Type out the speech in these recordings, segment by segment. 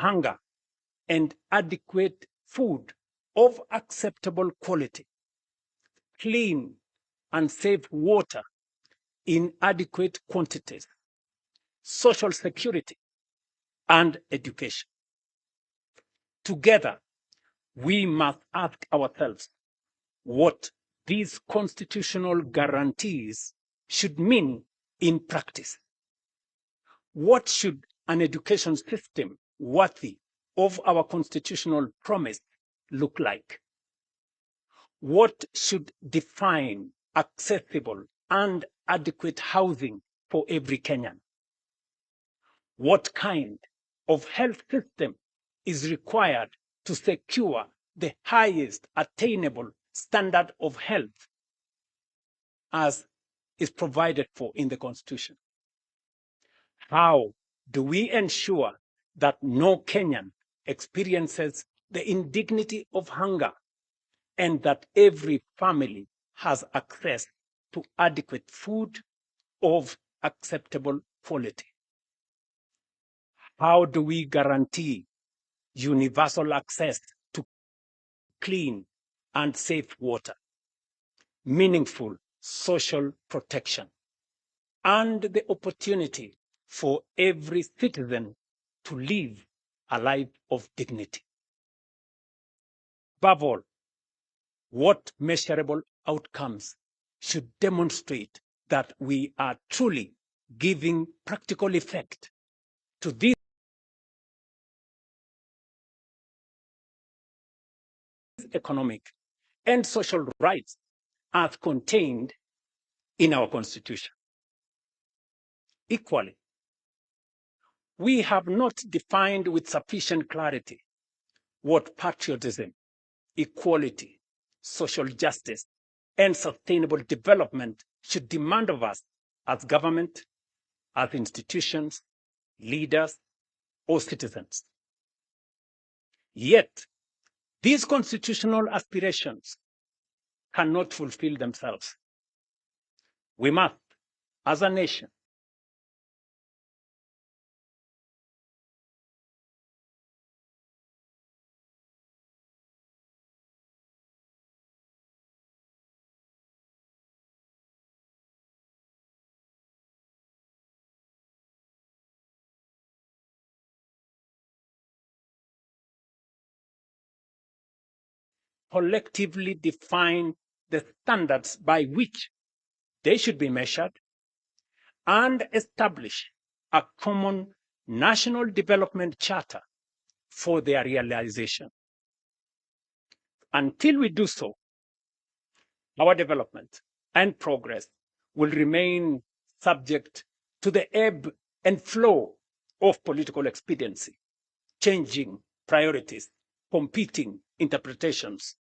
hunger and adequate food of acceptable quality, clean and safe water in adequate quantities, social security, and education. Together, we must ask ourselves what these constitutional guarantees should mean in practice. What should an education system worthy of our constitutional promise look like? What should define accessible and adequate housing for every Kenyan? What kind of health system is required to secure the highest attainable standard of health as is provided for in the Constitution? How do we ensure that no Kenyan experiences the indignity of hunger and that every family has access to adequate food of acceptable quality? How do we guarantee universal access to clean and safe water, meaningful social protection, and the opportunity for every citizen to live a life of dignity? Above all, what measurable outcomes should demonstrate that we are truly giving practical effect to these economic and social rights as contained in our Constitution? Equally, we have not defined with sufficient clarity what patriotism, equality, social justice, and sustainable development should demand of us as government, as institutions, leaders, or citizens. Yet, these constitutional aspirations cannot fulfill themselves. We must, as a nation, collectively define the standards by which they should be measured and establish a common national development charter for their realization. Until we do so, our development and progress will remain subject to the ebb and flow of political expediency, changing priorities, competing interpretations,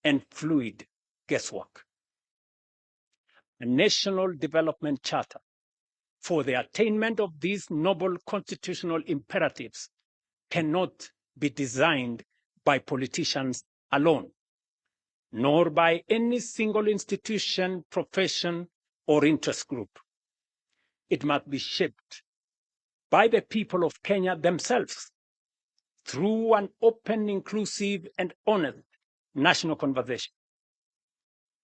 and fluid guesswork. A national development charter for the attainment of these noble constitutional imperatives cannot be designed by politicians alone, nor by any single institution, profession, or interest group. It must be shaped by the people of Kenya themselves through an open, inclusive, and honest national conversation.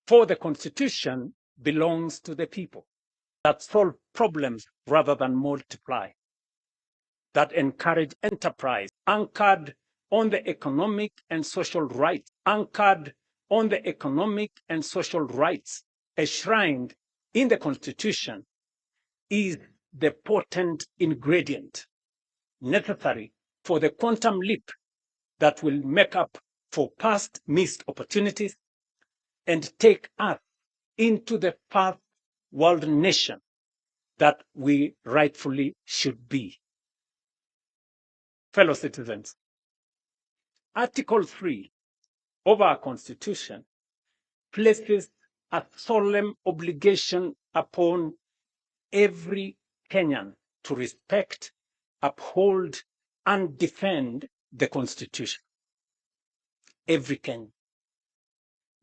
For the Constitution belongs to the people, that solve problems rather than multiply, that encourage enterprise anchored on the economic and social rights, enshrined in the Constitution, is the potent ingredient necessary for the quantum leap that will make up for past missed opportunities and take us into the first world nation that we rightfully should be. Fellow citizens, Article 3 of our Constitution places a solemn obligation upon every Kenyan to respect, uphold, and defend the Constitution. Every Kenyan.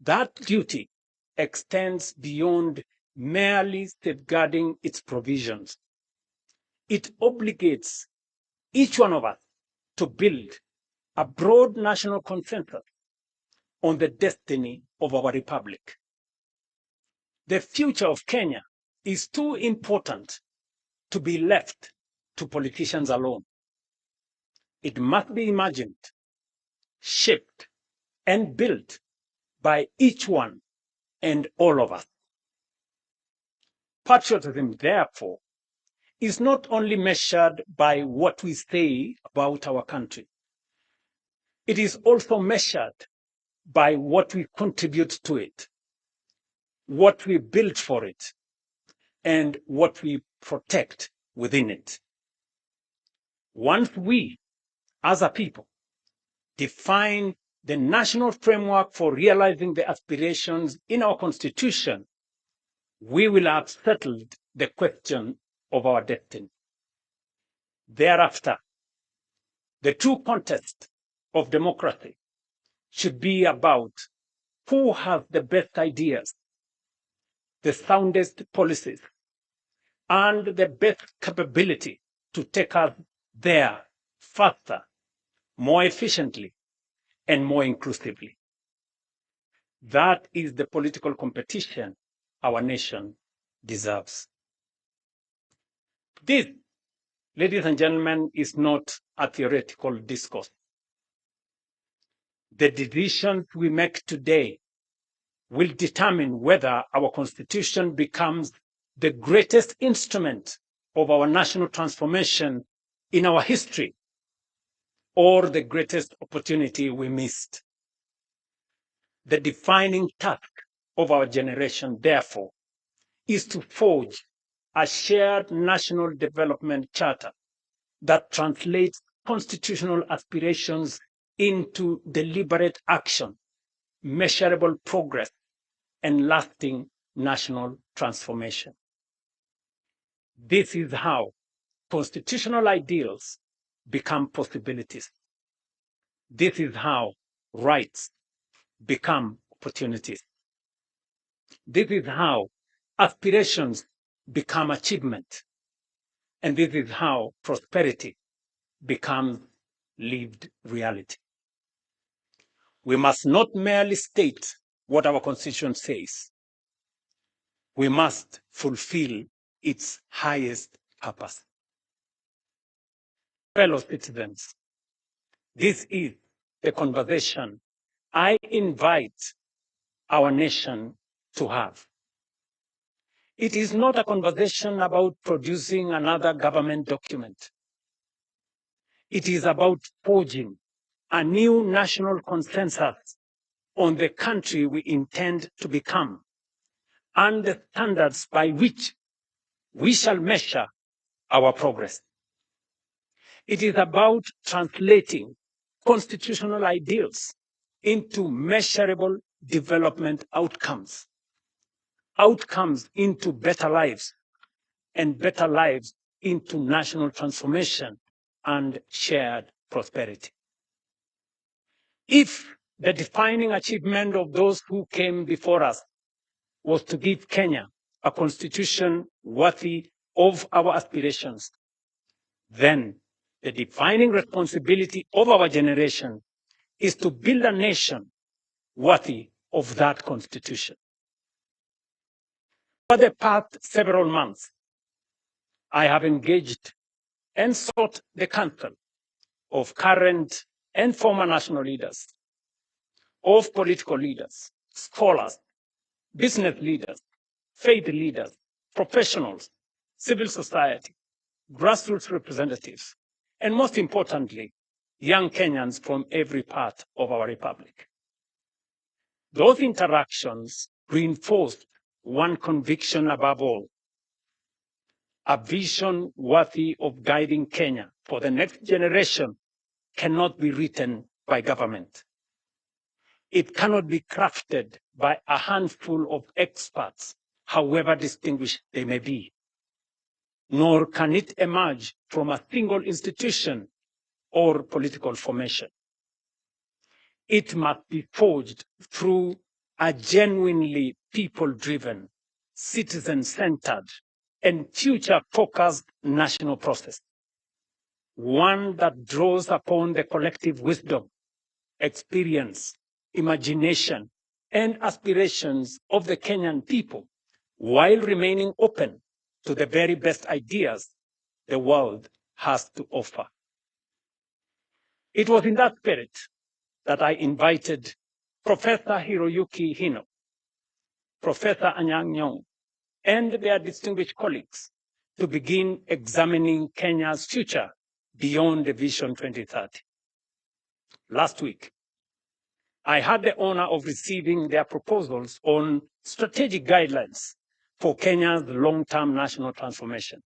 That duty extends beyond merely safeguarding its provisions. It obligates each one of us to build a broad national consensus on the destiny of our republic. The future of Kenya is too important to be left to politicians alone. It must be imagined, shaped, and built by each one and all of us. Patriotism, therefore, is not only measured by what we say about our country. It is also measured by what we contribute to it, what we build for it, and what we protect within it. Once we, as a people, define the national framework for realizing the aspirations in our Constitution, we will have settled the question of our destiny. Thereafter, the true contest of democracy should be about who has the best ideas, the soundest policies, and the best capability to take us there faster, more efficiently, and more inclusively. That is the political competition our nation deserves. This, ladies and gentlemen, is not a theoretical discourse. The decisions we make today will determine whether our Constitution becomes the greatest instrument of our national transformation in our history, or the greatest opportunity we missed. The defining task of our generation, therefore, is to forge a shared national development charter that translates constitutional aspirations into deliberate action, measurable progress, and lasting national transformation. This is how constitutional ideals become possibilities. This is how rights become opportunities. This is how aspirations become achievement. And this is how prosperity becomes lived reality. We must not merely state what our Constitution says. We must fulfill its highest purpose. Fellow citizens, this is the conversation I invite our nation to have. It is not a conversation about producing another government document. It is about forging a new national consensus on the country we intend to become and the standards by which we shall measure our progress. It is about translating constitutional ideals into measurable development outcomes, outcomes into better lives, and better lives into national transformation and shared prosperity. If the defining achievement of those who came before us was to give Kenya a constitution worthy of our aspirations, then the defining responsibility of our generation is to build a nation worthy of that constitution. For the past several months, I have engaged and sought the counsel of current and former national leaders, of political leaders, scholars, business leaders, faith leaders, professionals, civil society, grassroots representatives, and most importantly, young Kenyans from every part of our republic. Those interactions reinforced one conviction above all: a vision worthy of guiding Kenya for the next generation cannot be written by government. It cannot be crafted by a handful of experts, however distinguished they may be. Nor can it emerge from a single institution or political formation. It must be forged through a genuinely people-driven, citizen-centered, and future-focused national process. one that draws upon the collective wisdom, experience, imagination, and aspirations of the Kenyan people, while remaining open to the very best ideas the world has to offer. It was in that spirit that I invited Professor Hiroyuki Hino, Professor Anyang' Nyong'o, and their distinguished colleagues to begin examining Kenya's future beyond the Vision 2030. Last week, I had the honor of receiving their proposals on strategic guidelines for Kenya's long-term national transformation.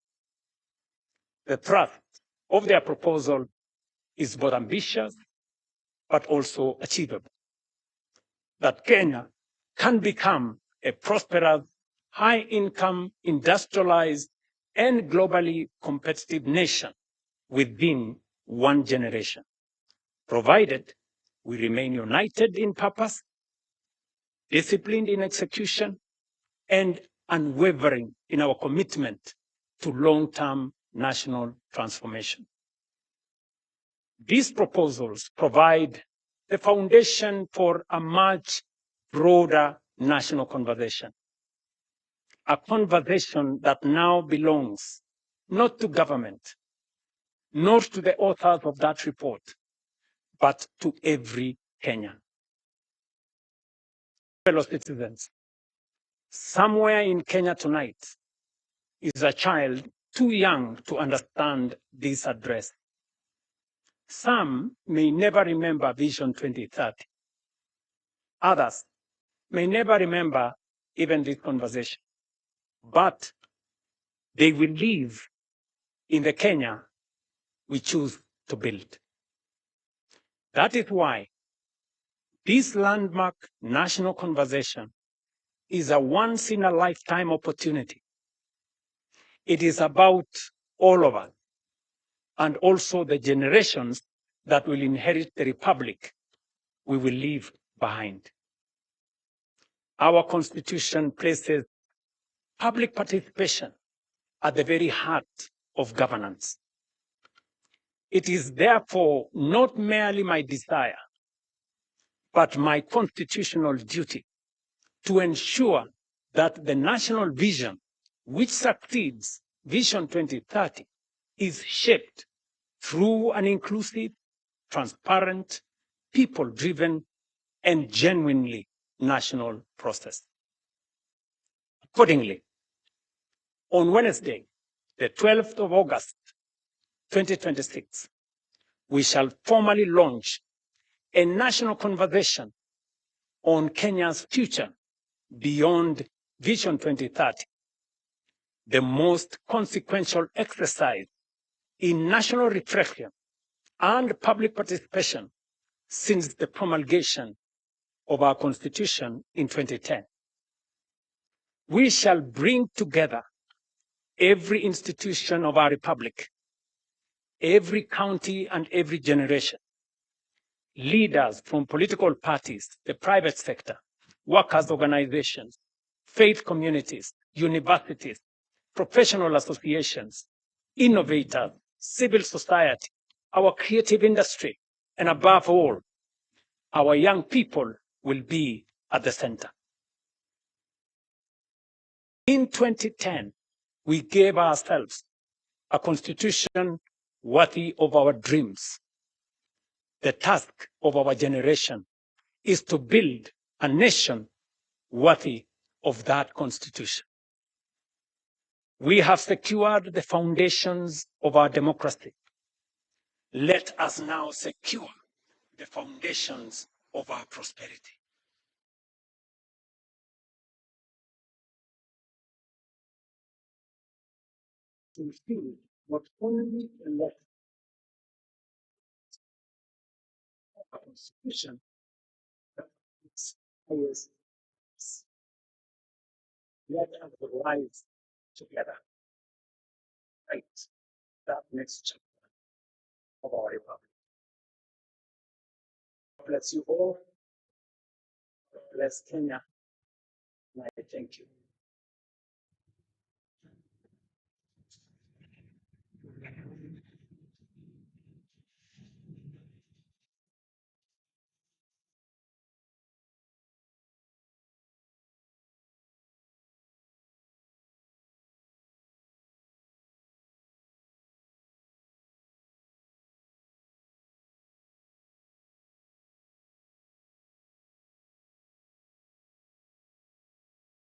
The thrust of their proposal is both ambitious but also achievable. That Kenya can become a prosperous, high-income, industrialized, and globally competitive nation within one generation, provided we remain united in purpose, disciplined in execution, and unwavering in our commitment to long-term national transformation. These proposals provide the foundation for a much broader national conversation, a conversation that now belongs not to government, not to the authors of that report, but to every Kenyan. Fellow citizens, somewhere in Kenya tonight is a child too young to understand this address. Some may never remember Vision 2030. Others may never remember even this conversation, but they will live in the Kenya we choose to build. That is why this landmark national conversation is a once-in-a-lifetime opportunity. It is about all of us and also the generations that will inherit the republic we will leave behind. Our Constitution places public participation at the very heart of governance. It is therefore not merely my desire, but my constitutional duty to ensure that the national vision, which succeeds Vision 2030, is shaped through an inclusive, transparent, people-driven, and genuinely national process. Accordingly, on Wednesday, the 12th of August, 2026, we shall formally launch a national conversation on Kenya's future beyond Vision 2030, the most consequential exercise in national reflection and public participation since the promulgation of our Constitution in 2010. We shall bring together every institution of our republic, every county and every generation, leaders from political parties, the private sector, workers' organizations, faith communities, universities, professional associations, innovators, civil society, our creative industry, and above all, our young people will be at the center. In 2010, we gave ourselves a constitution worthy of our dreams. The task of our generation is to build a nation worthy of that constitution. We have secured the foundations of our democracy. Let us now secure the foundations of our prosperity. To fulfill not only the letter of our constitution, but its highest purpose. Let us rise together, right, that next chapter of our republic. God bless you all. God bless Kenya. And I thank you.